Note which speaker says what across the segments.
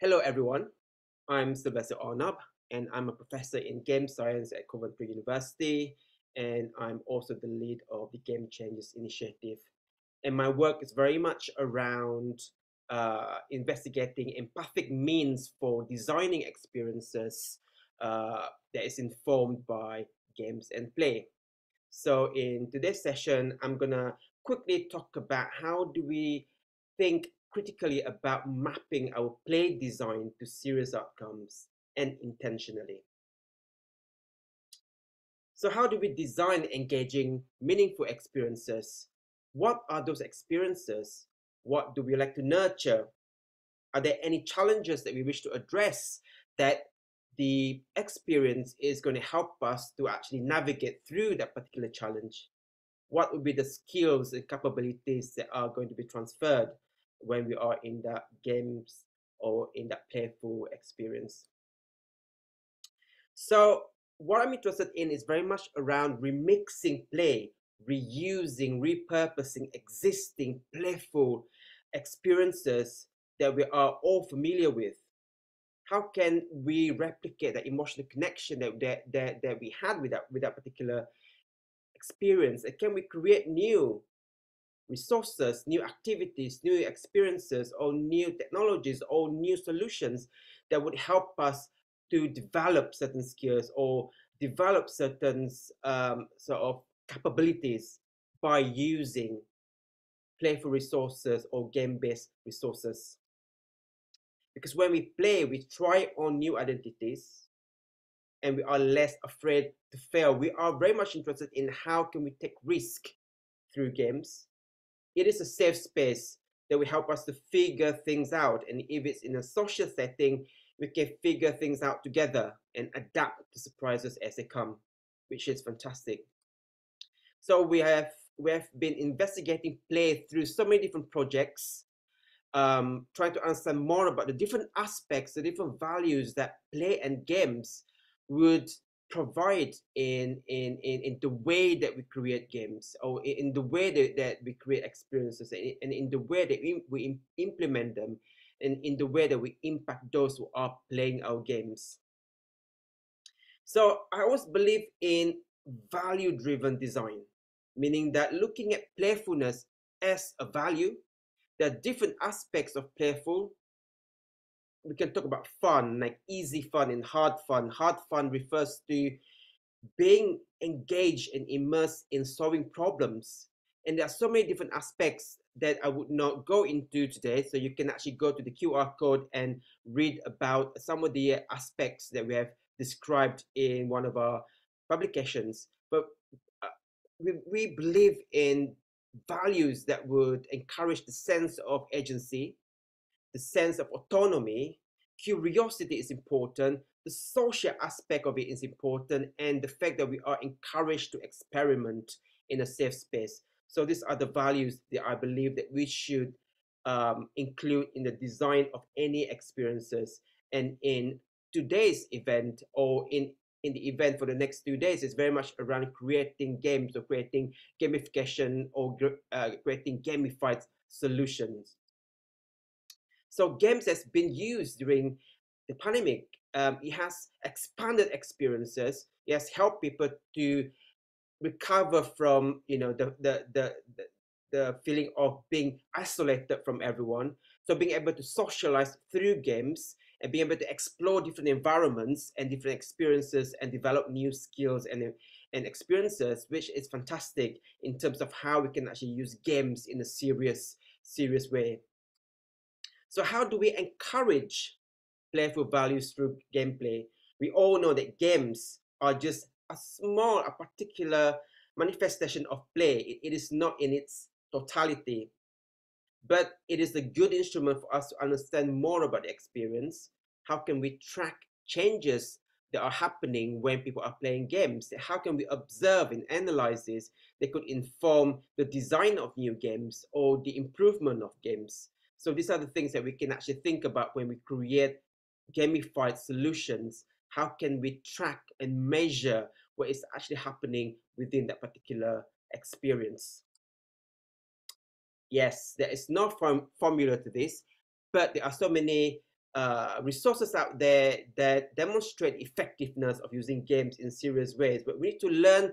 Speaker 1: Hello everyone, I'm Sylvester Arnab and I'm a professor in game science at Coventry University, and I'm also the lead of the Game Changes Initiative. And my work is very much around investigating empathic means for designing experiences that is informed by games and play. So in today's session, I'm gonna quickly talk about how do we think critically about mapping our play design to serious outcomes and intentionally. So how do we design engaging, meaningful experiences? What are those experiences? What do we like to nurture? Are there any challenges that we wish to address that the experience is going to help us to actually navigate through that particular challenge? What would be the skills and capabilities that are going to be transferred when we are in that games or in that playful experience? So what I'm interested in is very much around remixing play, reusing, repurposing existing playful experiences that we are all familiar with. How can we replicate that emotional connection that we had with that particular experience? And can we create new resources, new activities, new experiences, or new technologies, or new solutions that would help us to develop certain skills or develop certain sort of capabilities by using playful resources or game-based resources. Because when we play, we try on new identities and we are less afraid to fail. We are very much interested in how can we take risk through games. It is a safe space that will help us to figure things out. And if it's in a social setting, we can figure things out together and adapt to surprises as they come, which is fantastic. So we have been investigating play through so many different projects, trying to understand more about the different aspects, the different values that play and games would provide in the way that we create games, or in the way that we create experiences, and in the way that we implement them, and in the way that we impact those who are playing our games. So I always believe in value driven design, meaning that looking at playfulness as a value. There are different aspects of playful. We can talk about fun, like easy fun and hard fun. Hard fun refers to being engaged and immersed in solving problems. And there are so many different aspects that I would not go into today. So you can actually go to the QR code and read about some of the aspects that we have described in one of our publications. But uh, we believe in values that would encourage the sense of agency, the sense of autonomy. Curiosity is important. The social aspect of it is important, and the fact that we are encouraged to experiment in a safe space. So these are the values that I believe that we should include in the design of any experiences. And in today's event, or in the event for the next 2 days, is very much around creating games, or creating gamification, or creating gamified solutions. So games has been used during the pandemic. It has expanded experiences. It has helped people to recover from the feeling of being isolated from everyone. So being able to socialize through games and being able to explore different environments and different experiences and develop new skills and experiences, which is fantastic in terms of how we can actually use games in a serious way. So how do we encourage playful values through gameplay? We all know that games are just a particular manifestation of play. It is not in its totality, but it is a good instrument for us to understand more about the experience. How can we track changes that are happening when people are playing games? How can we observe and analyze this that could inform the design of new games or the improvement of games? So these are the things that we can actually think about when we create gamified solutions. How can we track and measure what is actually happening within that particular experience? Yes, there is no formula to this, but there are so many resources out there that demonstrate effectiveness of using games in serious ways, but we need to learn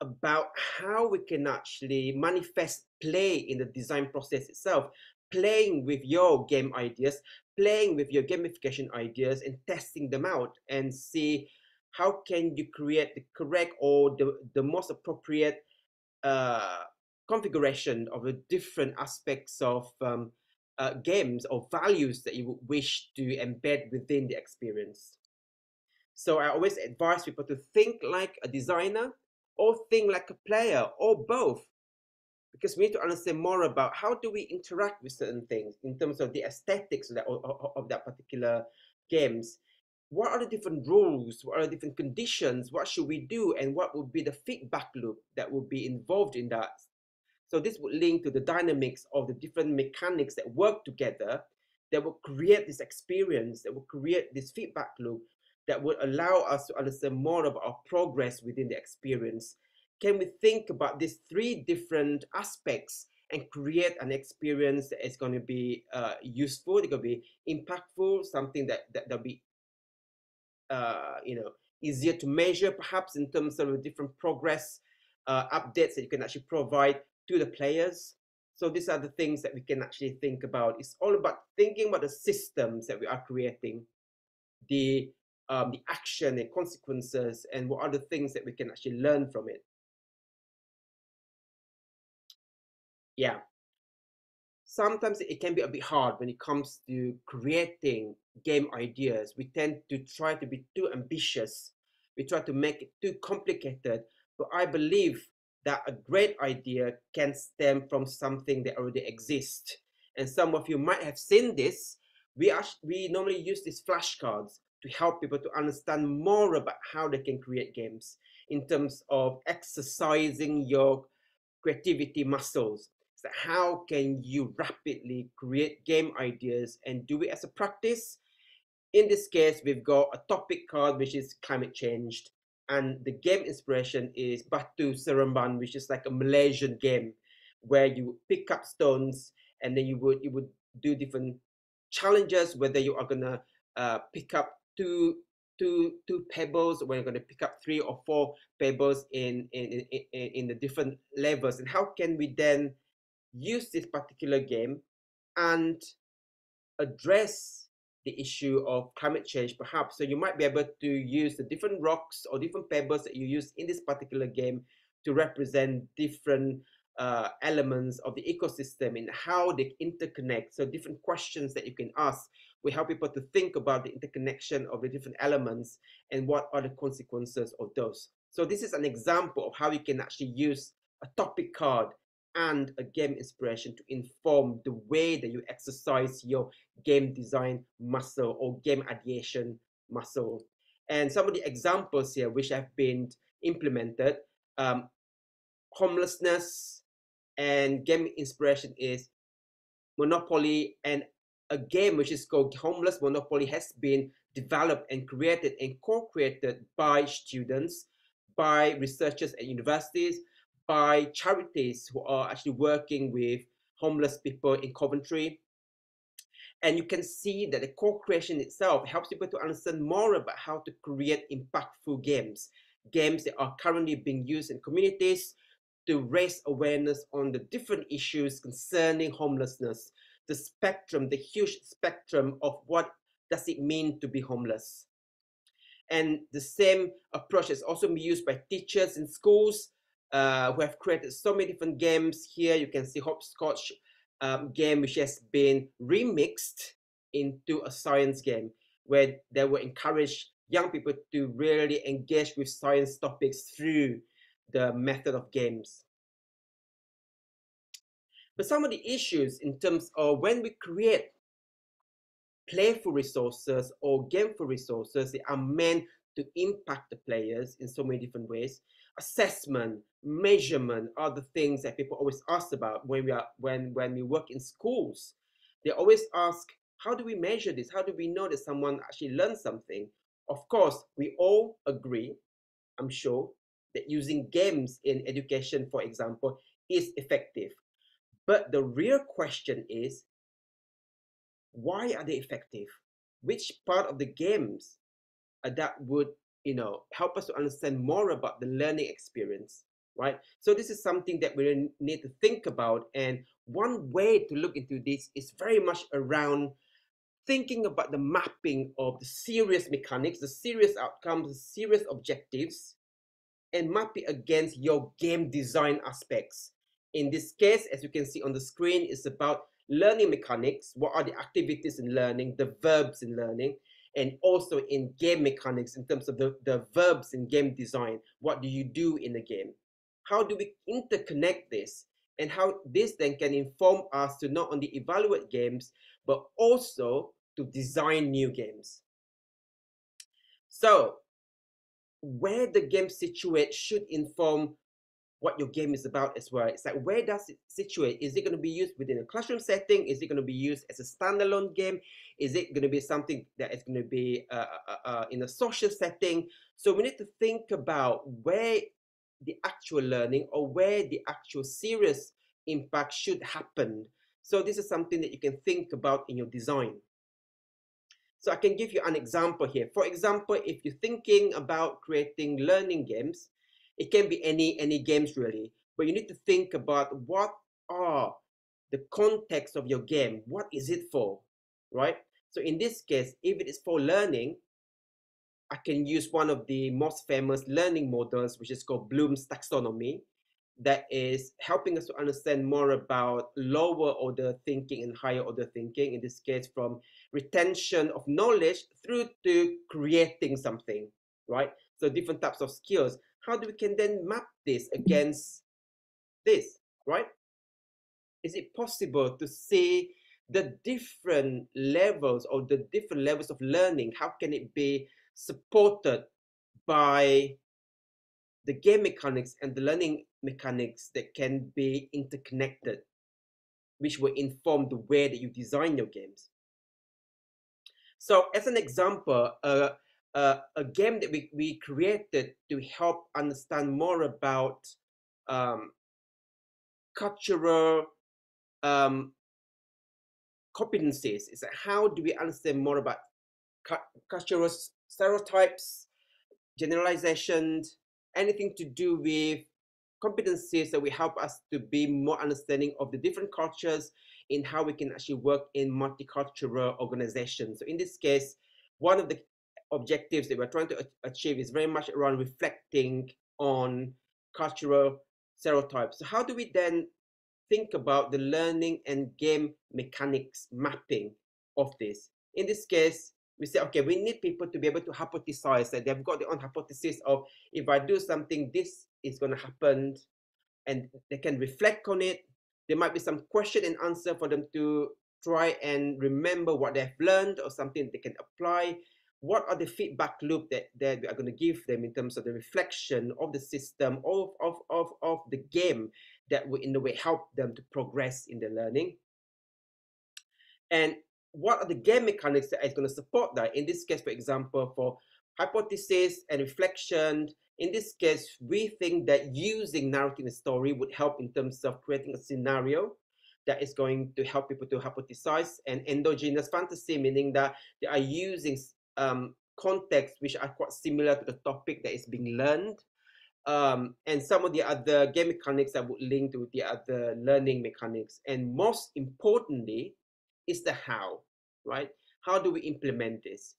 Speaker 1: about how we can actually manifest play in the design process itself, playing with your game ideas, playing with your gamification ideas and testing them out and see how can you create the correct or the most appropriate uh, configuration of the different aspects of games or values that you would wish to embed within the experience. So I always advise people to think like a designer or think like a player or both, because we need to understand more about how do we interact with certain things in terms of the aesthetics of that particular games. What are the different rules? What are the different conditions? What should we do? And what would be the feedback loop that would be involved in that? So this would link to the dynamics of the different mechanics that work together that will create this experience, that will create this feedback loop that would allow us to understand more about our progress within the experience. Can we think about these three different aspects and create an experience that is going to be useful, it's going to be impactful, something that'll be you know, easier to measure perhaps in terms of the different progress updates that you can actually provide to the players. So these are the things that we can actually think about. It's all about thinking about the systems that we are creating, the action and consequences, and what are the things that we can actually learn from it. Yeah. Sometimes it can be a bit hard when it comes to creating game ideas. We tend to try to be too ambitious. We try to make it too complicated. But I believe that a great idea can stem from something that already exists. And some of you might have seen this. We normally use these flashcards to help people to understand more about how they can create games in terms of exercising your creativity muscles. So how can you rapidly create game ideas and do it as a practice? In this case, we've got a topic card which is climate change, and the game inspiration is Batu Seremban, which is like a Malaysian game where you pick up stones and then you would do different challenges, whether you are gonna pick up two pebbles, or when you're gonna pick up three or four pebbles in the different levels, and how can we then use this particular game and address the issue of climate change perhaps. So you might be able to use the different rocks or different pebbles that you use in this particular game to represent different elements of the ecosystem and how they interconnect. So different questions that you can ask will help people to think about the interconnection of the different elements and what are the consequences of those. So this is an example of how you can actually use a topic card and a game inspiration to inform the way that you exercise your game design muscle or game ideation muscle. And some of the examples here which have been implemented, um, homelessness and game inspiration is Monopoly, and a game which is called Homeless Monopoly has been developed and created and co-created by students, by researchers at universities, by charities who are actually working with homeless people in Coventry. And you can see that the co-creation itself helps people to understand more about how to create impactful games, games that are currently being used in communities to raise awareness on the different issues concerning homelessness, the spectrum, the huge spectrum of what does it mean to be homeless. And the same approach is also being used by teachers in schools who have created so many different games. Here you can see hopscotch game which has been remixed into a science game where they will encourage young people to really engage with science topics through the method of games. But some of the issues in terms of when we create playful resources or gameful resources, they are meant to impact the players in so many different ways. Assessment, measurement are the things that people always ask about when we work in schools. They always ask, how do we measure this? How do we know that someone actually learned something? Of course, we all agree, I'm sure, that using games in education, for example, is effective. But the real question is, Why are they effective? Which part of the games that would, help us to understand more about the learning experience, right? So this is something that we need to think about. And one way to look into this is very much around thinking about the mapping of the serious mechanics, the serious outcomes, the serious objectives, and map it against your game design aspects. In this case, as you can see on the screen, it's about learning mechanics. What are the activities in learning, the verbs in learning, and also in game mechanics in terms of the verbs in game design. What do you do in the game? How do we interconnect this? And how this then can inform us to not only evaluate games, but also to design new games. So where the game situates should inform what your game is about as well. It's like, where does it situate? Is it going to be used within a classroom setting? Is it going to be used as a standalone game? Is it going to be something that is going to be in a social setting? So we need to think about where the actual learning or where the actual serious impact should happen. So this is something that you can think about in your design. So I can give you an example here. For example, if you're thinking about creating learning games, it can be any games really, but you need to think about what are the context of your game. What is it for, right? So in this case, if it is for learning, I can use one of the most famous learning models, which is called Bloom's taxonomy, that is helping us to understand more about lower order thinking and higher order thinking, in this case from retention of knowledge through to creating something, right? So different types of skills. How do we can then map this against this, right? Is it possible to see the different levels or the different levels of learning? How can it be supported by the game mechanics and the learning mechanics that can be interconnected, which will inform the way that you design your games? So as an example, a game that we created to help understand more about um, cultural um, competencies is that how do we understand more about cultural stereotypes, generalizations, anything to do with competencies that will help us to be more understanding of the different cultures in how we can actually work in multicultural organizations. So in this case, one of the objectives that we're trying to achieve is very much around reflecting on cultural stereotypes. So how do we then think about the learning and game mechanics mapping of this? In this case, we say, okay, we need people to be able to hypothesize that they've got their own hypothesis of, if I do something, this is going to happen, and they can reflect on it. There might be some question and answer for them to try and remember what they've learned or something they can apply. What are the feedback loop that we are going to give them in terms of the reflection of the system, of the game that will in a way help them to progress in their learning? And what are the game mechanics that is going to support that? In this case, for example, for hypothesis and reflection, in this case, we think that using narrative and story would help in terms of creating a scenario that is going to help people to hypothesize, and endogenous fantasy, meaning that they are using contexts which are quite similar to the topic that is being learned. And some of the other game mechanics that would link to the other learning mechanics. And most importantly, is the how, right? How do we implement this?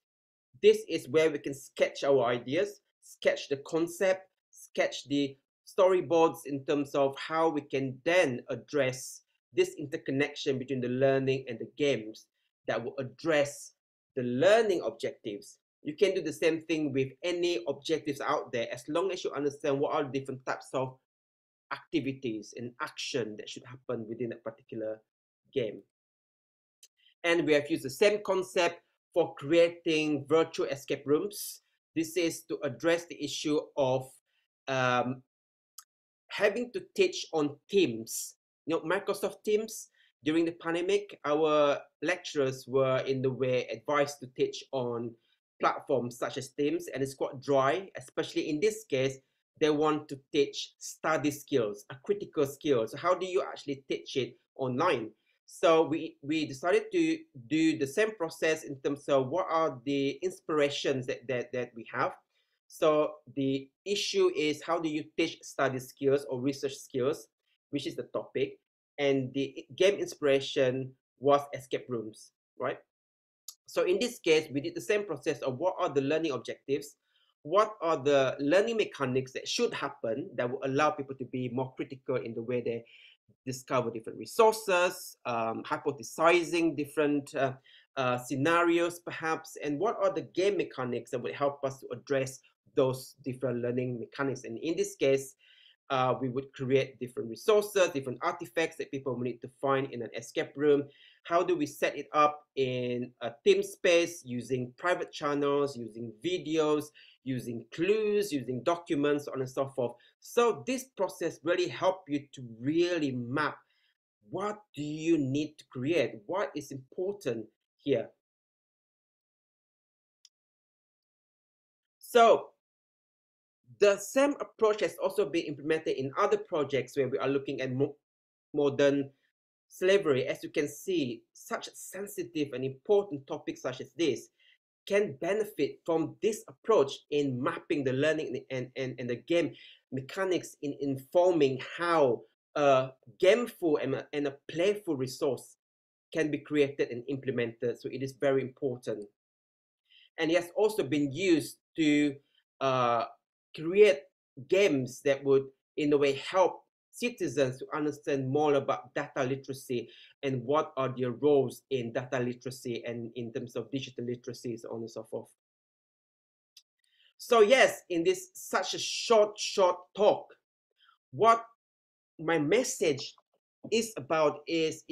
Speaker 1: This is where we can sketch our ideas, sketch the concept, sketch the storyboards in terms of how we can then address this interconnection between the learning and the games that will address the learning objectives. You can do the same thing with any objectives out there as long as you understand what are the different types of activities and action that should happen within a particular game. And we have used the same concept for creating virtual escape rooms. This is to address the issue of having to teach on Teams. Microsoft Teams, during the pandemic, our lecturers were in the way advised to teach on platforms such as Teams, and it's quite dry, especially in this case, they want to teach study skills, a critical skill. So how do you actually teach it online? So we decided to do the same process in terms of what are the inspirations that we have. So the issue is how do you teach study skills or research skills, which is the topic, and the game inspiration was escape rooms, right? So in this case, we did the same process of what are the learning objectives, what are the learning mechanics that should happen that will allow people to be more critical in the way they discover different resources, hypothesizing different scenarios perhaps, and what are the game mechanics that would help us to address those different learning mechanics. And in this case, we would create different resources, different artifacts that people will need to find in an escape room. How do we set it up in a team space using private channels, using videos, using clues, using documents, so on and so forth. So this process really help you to really map what do you need to create, what is important here. So the same approach has also been implemented in other projects where we are looking at modern slavery. As you can see, such sensitive and important topics such as this can benefit from this approach in mapping the learning and the game mechanics in informing how a gameful and a playful resource can be created and implemented. So it is very important. And it has also been used to uh, create games that would, in a way, help citizens to understand more about data literacy and what are their roles in data literacy and in terms of digital literacy, so on and so forth. So yes, in this such a short talk, what my message is about is,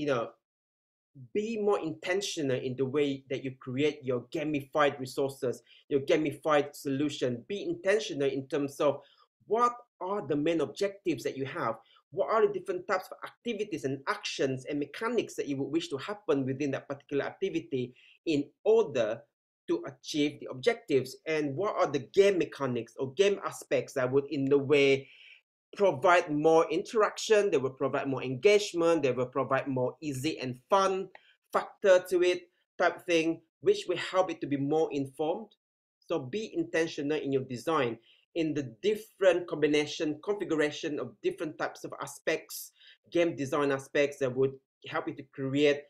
Speaker 1: be more intentional in the way that you create your gamified resources, your gamified solution. Be intentional in terms of what are the main objectives that you have, what are the different types of activities and actions and mechanics that you would wish to happen within that particular activity in order to achieve the objectives, and what are the game mechanics or game aspects that would in the way provide more interaction, they will provide more engagement, they will provide more easy and fun factor to it type thing, which will help it to be more informed. So be intentional in your design, in the different combination, configuration of different types of aspects, game design aspects that would help you to create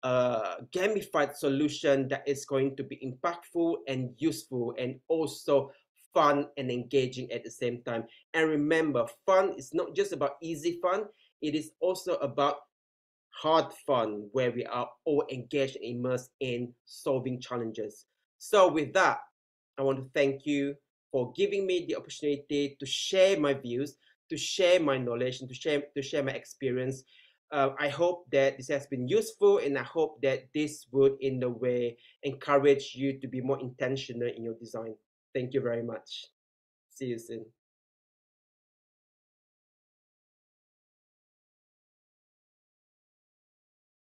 Speaker 1: a gamified solution that is going to be impactful and useful and also fun and engaging at the same time. And remember, fun is not just about easy fun, it is also about hard fun where we are all engaged and immersed in solving challenges. So, with that, I want to thank you for giving me the opportunity to share my views, to share my knowledge, and to share my experience. I hope that this has been useful, and I hope that this would, in a way, encourage you to be more intentional in your design. Thank you very much. See you soon.